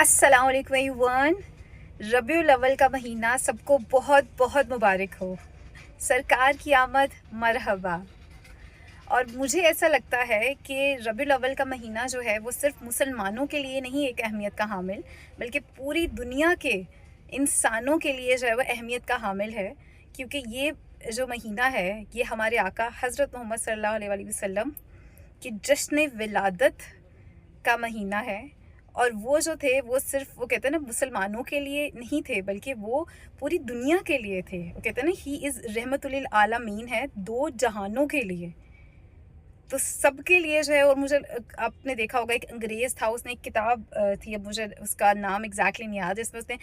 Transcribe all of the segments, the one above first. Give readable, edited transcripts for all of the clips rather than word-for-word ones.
अस्सलाम वालेकुम एवरीवन। रबीउल अव्वल का महीना सबको बहुत बहुत मुबारक हो। सरकार की आमद मरहबा। और मुझे ऐसा लगता है कि रबीउल अव्वल का महीना जो है वो सिर्फ मुसलमानों के लिए नहीं एक अहमियत का हामिल, बल्कि पूरी दुनिया के इंसानों के लिए जो है वो अहमियत का हामिल है। क्योंकि ये जो महीना है ये हमारे आका हज़रत मोहम्मद सल्लल्लाहु अलैहि वसल्लम की जश्न विलादत का महीना है। और वो जो थे वो सिर्फ वो कहते हैं ना मुसलमानों के लिए नहीं थे, बल्कि वो पूरी दुनिया के लिए थे। वो कहते हैं ना ही इज़ रहमतुल आलमीन है, दो जहानों के लिए, तो सबके लिए जो है। और मुझे आपने देखा होगा एक अंग्रेज़ था, उसने एक किताब थी, अब मुझे उसका नाम एग्जैक्टली नहीं याद, जिसमें उसने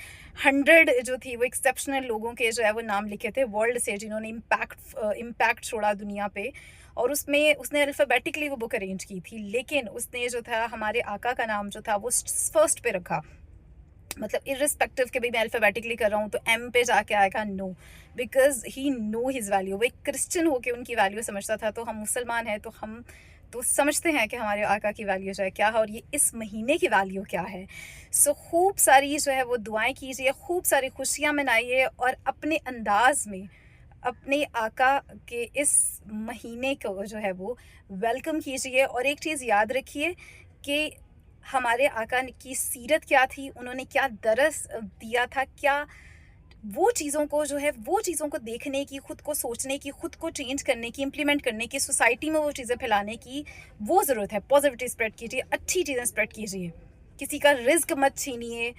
100 जो थी वो एक्सेप्शनल लोगों के जो है वो नाम लिखे थे वर्ल्ड से, जिन्होंने इम्पैक्ट छोड़ा दुनिया पे। और उसमें उसने अल्फ़ाबेटिकली वो बुक अरेंज की थी, लेकिन उसने जो था हमारे आका का नाम जो था वो फर्स्ट पे रखा। मतलब इर्रिस्पेक्टिव के भी मैं अल्फ़ाबेटिकली कर रहा हूँ तो एम पे जाके आएगा, no, because he know his value. वो एक क्रिश्चियन होके उनकी वैल्यू समझता था, तो हम मुसलमान हैं तो हम तो समझते हैं कि हमारे आका की वैल्यू जो है क्या है और ये इस महीने की वैल्यू क्या है। सो खूब सारी जो है वो दुआएं कीजिए, खूब सारी खुशियाँ मनाइए और अपने अंदाज में अपने आका के इस महीने को जो है वो वेलकम कीजिए। और एक चीज़ याद रखिए कि हमारे आका की सीरत क्या थी, उन्होंने क्या दरस दिया था, क्या वो चीज़ों को जो है वो चीज़ों को देखने की, खुद को सोचने की, खुद को चेंज करने की, इम्प्लीमेंट करने की, सोसाइटी में वो चीज़ें फैलाने की वो ज़रूरत है। पॉजिटिविटी स्प्रेड कीजिए, अच्छी चीज़ें स्प्रेड कीजिए, किसी का रिस्क मत छीनिए,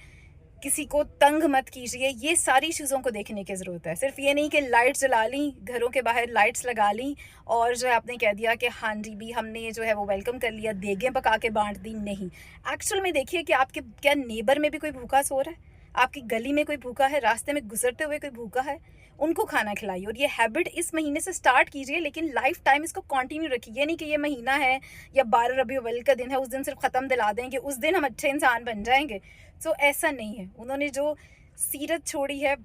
किसी को तंग मत कीजिए। ये सारी चीज़ों को देखने की ज़रूरत है। सिर्फ ये नहीं कि लाइट जला ली, घरों के बाहर लाइट्स लगा ली और जो है आपने कह दिया कि हाँ जी भी हमने जो है वो वेलकम कर लिया, देगें पका के बांट दी। नहीं, एक्चुअल में देखिए कि आपके क्या नेबर में भी कोई भूखा सो रहा है, आपकी गली में कोई भूखा है, रास्ते में गुजरते हुए कोई भूखा है, उनको खाना खिलाइए। और ये हैबिट इस महीने से स्टार्ट कीजिए, लेकिन लाइफ टाइम इसको कंटिन्यू रखिए। ये नहीं कि ये महीना है या 12 रबी अव्वल का दिन है, उस दिन सिर्फ ख़त्म दिला देंगे, उस दिन हम अच्छे इंसान बन जाएंगे। सो ऐसा नहीं है। उन्होंने जो सीरत छोड़ी है,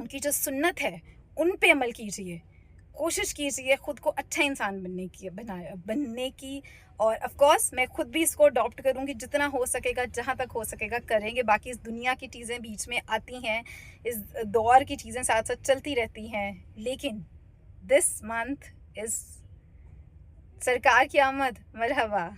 उनकी जो सुन्नत है, उन पे अमल कीजिए। कोशिश कीजिए खुद को अच्छा इंसान बनने की। और ऑफ कोर्स मैं खुद भी इसको अडॉप्ट करूँगी, जितना हो सकेगा, जहाँ तक हो सकेगा करेंगे। बाकी इस दुनिया की चीज़ें बीच में आती हैं, इस दौर की चीज़ें साथ साथ चलती रहती हैं, लेकिन दिस मंथ इज़ सरकार की आमद मरहबा।